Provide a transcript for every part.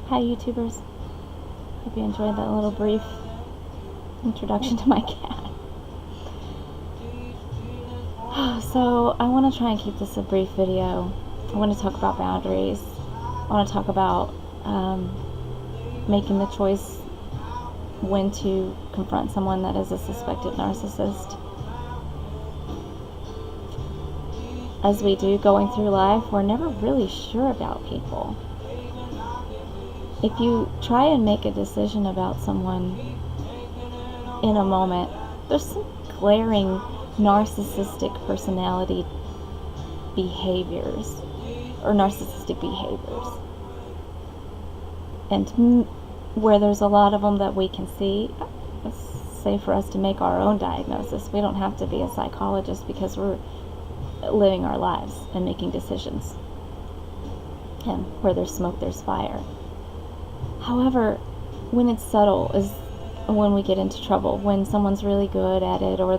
Hi YouTubers. Hope you enjoyed that little brief introduction to my cat. So I want to try and keep this a brief video. I want to talk about boundaries. I want to talk about making the choice when to confront someone that is a suspected narcissist. As we do going through life, we're never really sure about people. If you try and make a decision about someone in a moment, there's some glaring narcissistic personality behaviors or narcissistic behaviors. And where there's a lot of them that we can see, it's safe for us to make our own diagnosis. We don't have to be a psychologist because we're living our lives and making decisions. And where there's smoke, there's fire. However, when it's subtle is when we get into trouble. When someone's really good at it, or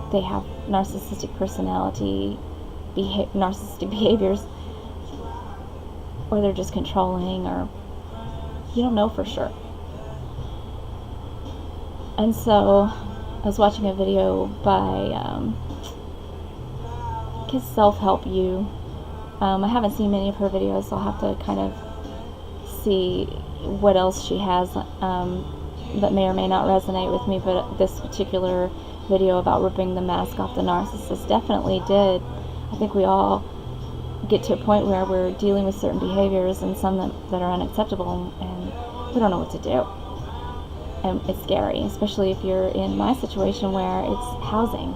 they have narcissistic personality, narcissistic behaviors, or they're just controlling, or you don't know for sure. And so I was watching a video by Self-Help You. I haven't seen many of her videos, so I'll have to kind of see what else she has that may or may not resonate with me, but this particular video about ripping the mask off the narcissist definitely did. I think we all get to a point where we're dealing with certain behaviors and some that are unacceptable, and we don't know what to do. And it's scary, especially if you're in my situation where it's housing,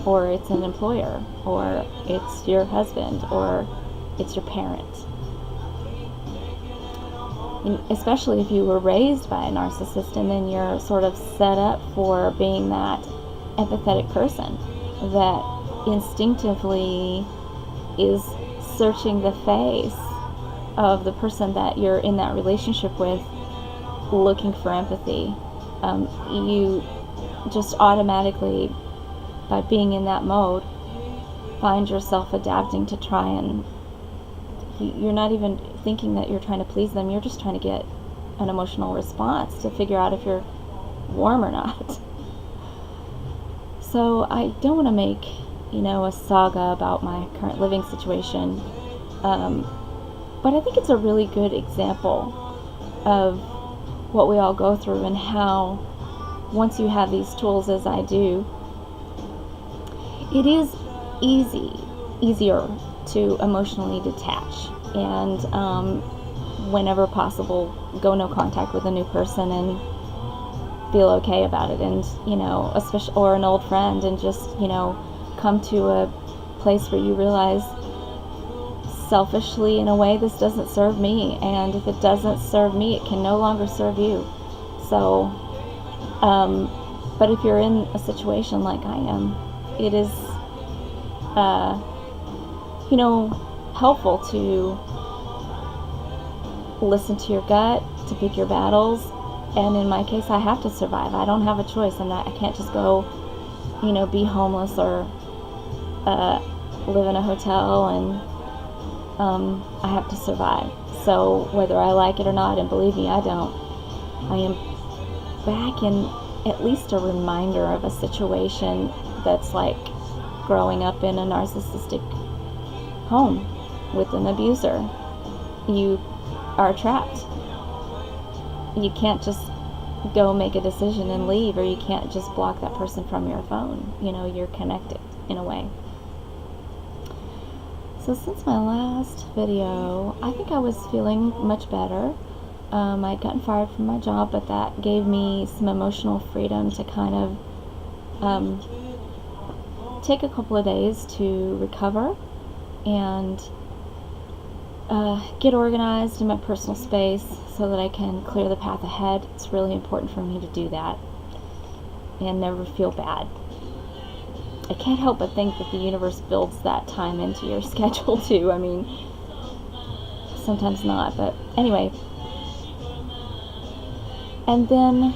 or it's an employer, or it's your husband, or it's your parent. And especially if you were raised by a narcissist and then you're sort of set up for being that empathetic person that instinctively is searching the face of the person that you're in that relationship with, looking for empathy. You just automatically, by being in that mode, find yourself adapting to try and, you're not even thinking that you're trying to please them, you're just trying to get an emotional response to figure out if you're warm or not. So I don't want to make, a saga about my current living situation, but I think it's a really good example of what we all go through, and how once you have these tools, as I do, it is easier to emotionally detach and whenever possible go no contact with a new person and feel okay about it, and especially, or an old friend, and just come to a place where you realize selfishly, in a way, this doesn't serve me, and if it doesn't serve me, it can no longer serve you. So but if you're in a situation like I am, it is helpful to listen to your gut, to pick your battles, and in my case, I have to survive. I don't have a choice. I can't just go, be homeless or live in a hotel, and I have to survive. So whether I like it or not, and believe me, I don't, I am back in at least a reminder of a situation that's like growing up in a narcissistic home with an abuser. You are trapped. You can't just go make a decision and leave, or you can't just block that person from your phone. You're connected in a way. So since my last video, I think I was feeling much better. I'd gotten fired from my job, but that gave me some emotional freedom to kind of take a couple of days to recover and get organized in my personal space so that I can clear the path ahead. It's really important for me to do that and never feel bad. I can't help but think that the universe builds that time into your schedule too. Sometimes not, but anyway. And then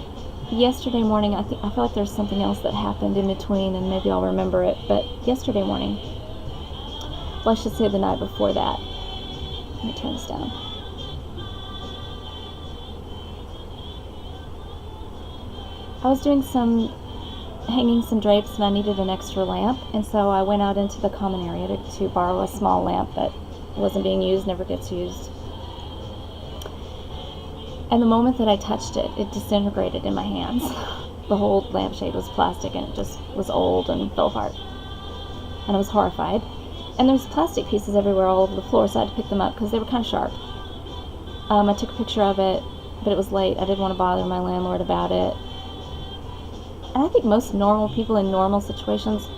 yesterday morning, I feel like there's something else that happened in between, and maybe I'll remember it, but yesterday morning, well, I should say the night before that. Let me turn this down. I was doing hanging some drapes, and I needed an extra lamp, and so I went out into the common area to borrow a small lamp that wasn't being used, never gets used. And the moment that I touched it, it disintegrated in my hands. The whole lampshade was plastic, and it just was old and fell apart. And I was horrified. And there's plastic pieces everywhere all over the floor, so I had to pick them up because they were kind of sharp. I took a picture of it, but it was late. I didn't want to bother my landlord about it. And I think most normal people in normal situations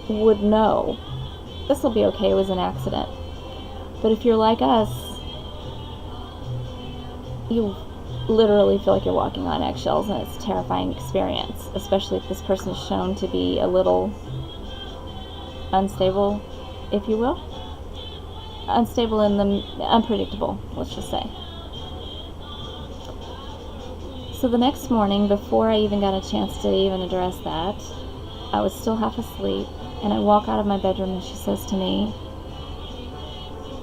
would know this will be okay, it was an accident. But if you're like us, you literally feel like you're walking on eggshells, and it's a terrifying experience, especially if this person is shown to be a little unstable, if you will. Unstable in the unpredictable, let's just say. So the next morning, before I even got a chance to even address that, I was still half asleep, and I walk out of my bedroom, and she says to me,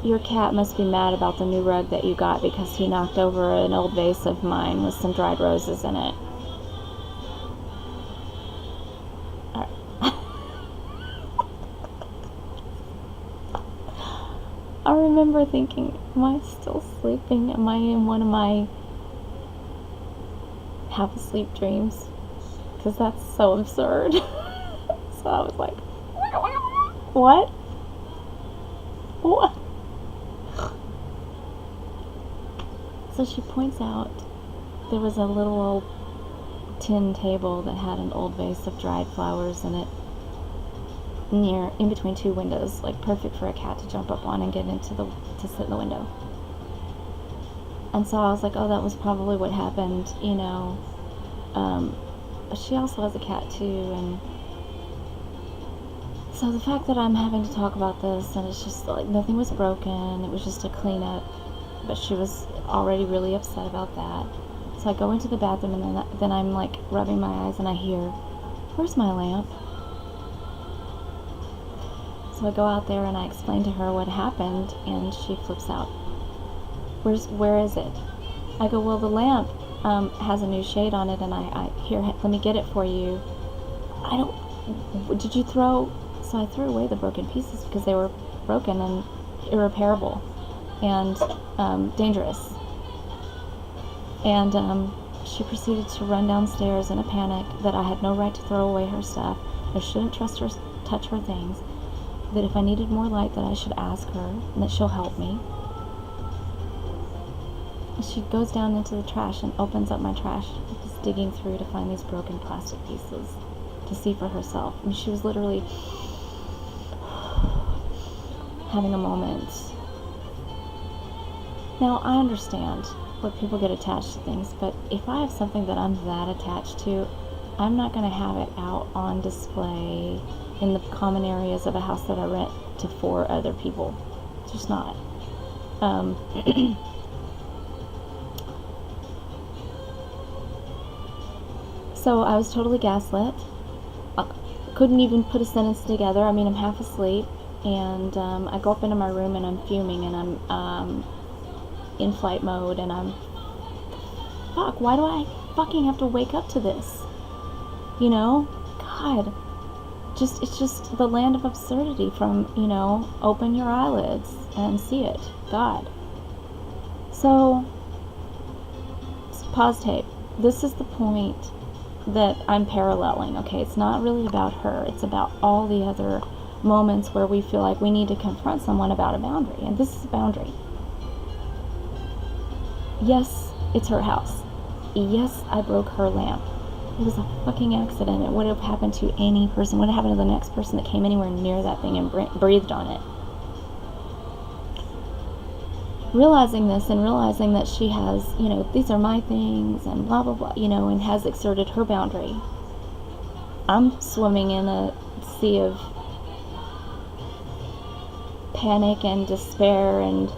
"Your cat must be mad about the new rug that you got because he knocked over an old vase of mine with some dried roses in it." I remember thinking, am I still sleeping? Am I in one of my half-asleep dreams? Because that's so absurd. So I was like, what? What? So she points out there was a little old tin table that had an old vase of dried flowers in it, in between two windows, like perfect for a cat to jump up on and get to sit in the window. And so I was like, oh, that was probably what happened, you know. But she also has a cat too, and so the fact that I'm having to talk about this, and it's just like nothing was broken, it was just a cleanup, but she was already really upset about that. So I go into the bathroom, and then I'm like rubbing my eyes, and I hear, "Where's my lamp?" So I go out there and I explain to her what happened, and she flips out. Where is it? I go, well, the lamp has a new shade on it, and I here, let me get it for you. Did you throw? So I threw away the broken pieces because they were broken and irreparable and dangerous. And she proceeded to run downstairs in a panic that I had no right to throw away her stuff. I shouldn't touch her things. That if I needed more light, that I should ask her, and that she'll help me. She goes down into the trash and opens up my trash, just digging through to find these broken plastic pieces to see for herself. I mean, she was literally having a moment. Now, I understand what people get attached to things, but if I have something that I'm that attached to, I'm not going to have it out on display in the common areas of a house that I rent to 4 other people. It's just not. So I was totally gaslit. I couldn't even put a sentence together. I mean, I'm half asleep, and I go up into my room, and I'm fuming, and I'm in flight mode, and I'm, fuck, why do I fucking have to wake up to this? You know? God. It's just the land of absurdity from, you know, open your eyelids and see it. God. So, pause tape. This is the point that I'm paralleling, okay? It's not really about her. It's about all the other moments where we feel like we need to confront someone about a boundary. And this is a boundary. Yes, it's her house. Yes, I broke her lamp. It was a fucking accident. It would have happened to any person. It would have happened to the next person that came anywhere near that thing and breathed on it. Realizing this, and realizing that she has, you know, these are my things and blah, blah, blah, you know, and has exerted her boundary. I'm swimming in a sea of panic and despair, and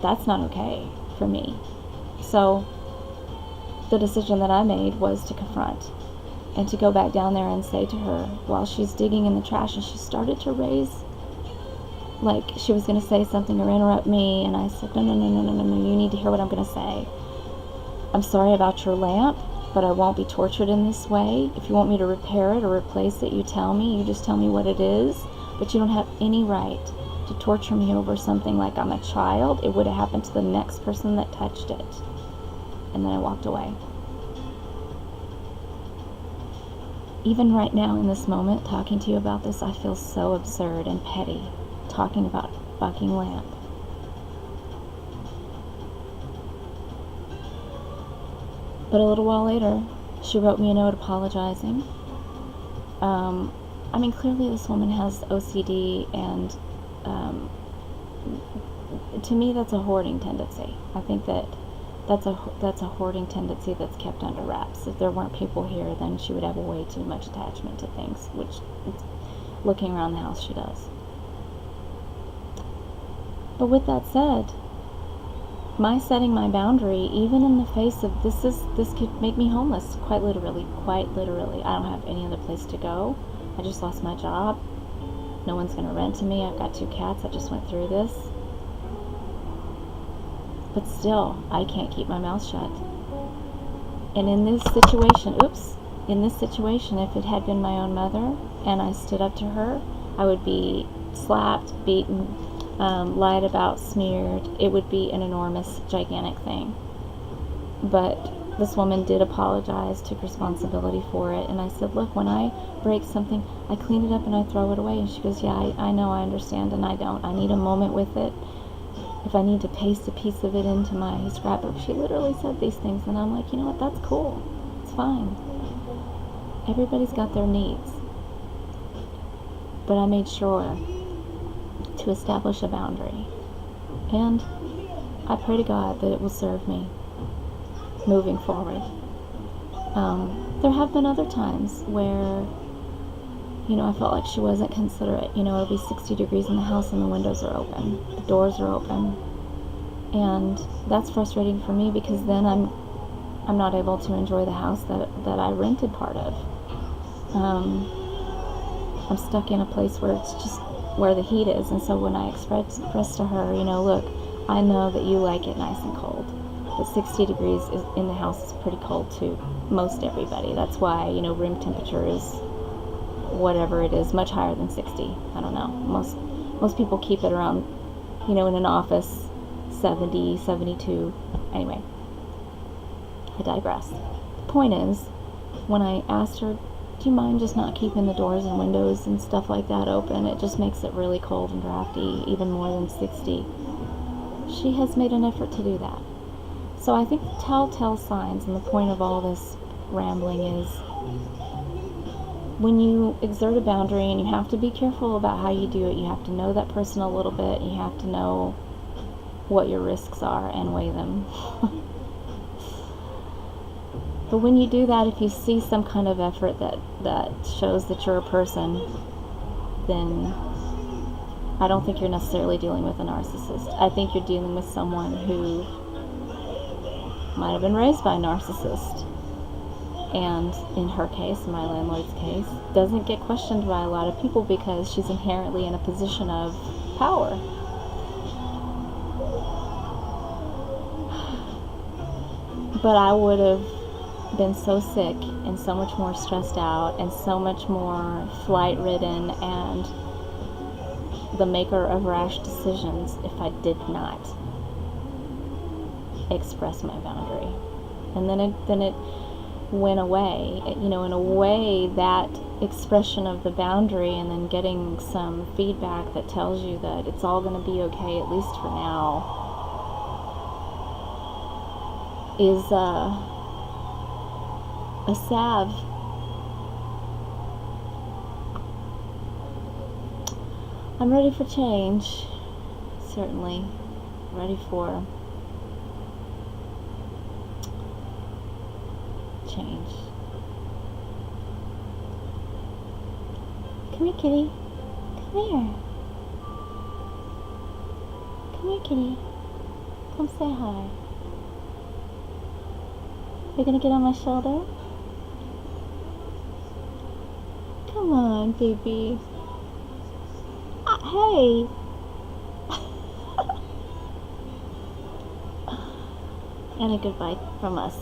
that's not okay for me. So the decision that I made was to confront and to go back down there and say to her while she's digging in the trash, and she started to raise, like she was going to say something or interrupt me, and I said, no, you need to hear what I'm going to say. I'm sorry about your lamp. but I won't be tortured in this way. If you want me to repair it or replace it, you tell me. You just tell me what it is. But you don't have any right to torture me over something like I'm a child. It would have happened to the next person that touched it. And then I walked away. Even right now in this moment, talking to you about this, I feel so absurd and petty talking about a fucking lamp. But a little while later, she wrote me a note apologizing. I mean, clearly this woman has OCD, and to me that's a hoarding tendency. I think that's a hoarding tendency that's kept under wraps. If there weren't people here, then she would have way too much attachment to things, which, looking around the house, she does. But with that said, my setting my boundary, even in the face of this could make me homeless, quite literally. I don't have any other place to go. I just lost my job. No one's going to rent to me. I've got 2 cats. I just went through this. But still, I can't keep my mouth shut. And in this situation, if it had been my own mother and I stood up to her, I would be slapped, beaten, lied about, smeared. It would be an enormous, gigantic thing. But this woman did apologize, took responsibility for it, and I said, look, when I break something, I clean it up and I throw it away. And she goes, yeah, I know, I understand, and I don't. I need a moment with it. If I need to paste a piece of it into my scrapbook. She literally said these things, and I'm like, you know what, that's cool. It's fine. Everybody's got their needs. But I made sure to establish a boundary. And I pray to God that it will serve me moving forward. There have been other times where, I felt like she wasn't considerate. It'll be 60 degrees in the house and the windows are open. The doors are open. And that's frustrating for me because then I'm not able to enjoy the house that I rented part of. I'm stuck in a place where it's just where the heat is. And so when I express to her, look, I know that you like it nice and cold. But 60 degrees in the house is pretty cold to most everybody. That's why, room temperature is whatever it is, much higher than 60. I don't know. Most people keep it around, in an office, 70, 72. Anyway, I digress. The point is, when I asked her, do you mind just not keeping the doors and windows and stuff like that open? It just makes it really cold and drafty, even more than 60. She has made an effort to do that. So I think the telltale signs, and the point of all this rambling is, when you exert a boundary, and you have to be careful about how you do it, you have to know that person a little bit, you have to know what your risks are and weigh them. But when you do that, if you see some kind of effort that shows that you're a person, then I don't think you're necessarily dealing with a narcissist. I think you're dealing with someone who might have been raised by a narcissist, and in her case, in my landlord's case, doesn't get questioned by a lot of people because she's inherently in a position of power. But I would have been so sick and so much more stressed out and so much more flight-ridden and the maker of rash decisions if I did not express my boundary. And then it went away. In a way, that expression of the boundary and then getting some feedback that tells you that it's all going to be okay, at least for now, is a salve. I'm ready for change, certainly. Ready for change. Come here, kitty. Come here. Come here, kitty. Come say hi. You're gonna get on my shoulder? Come on, baby. Hey. And a goodbye from us.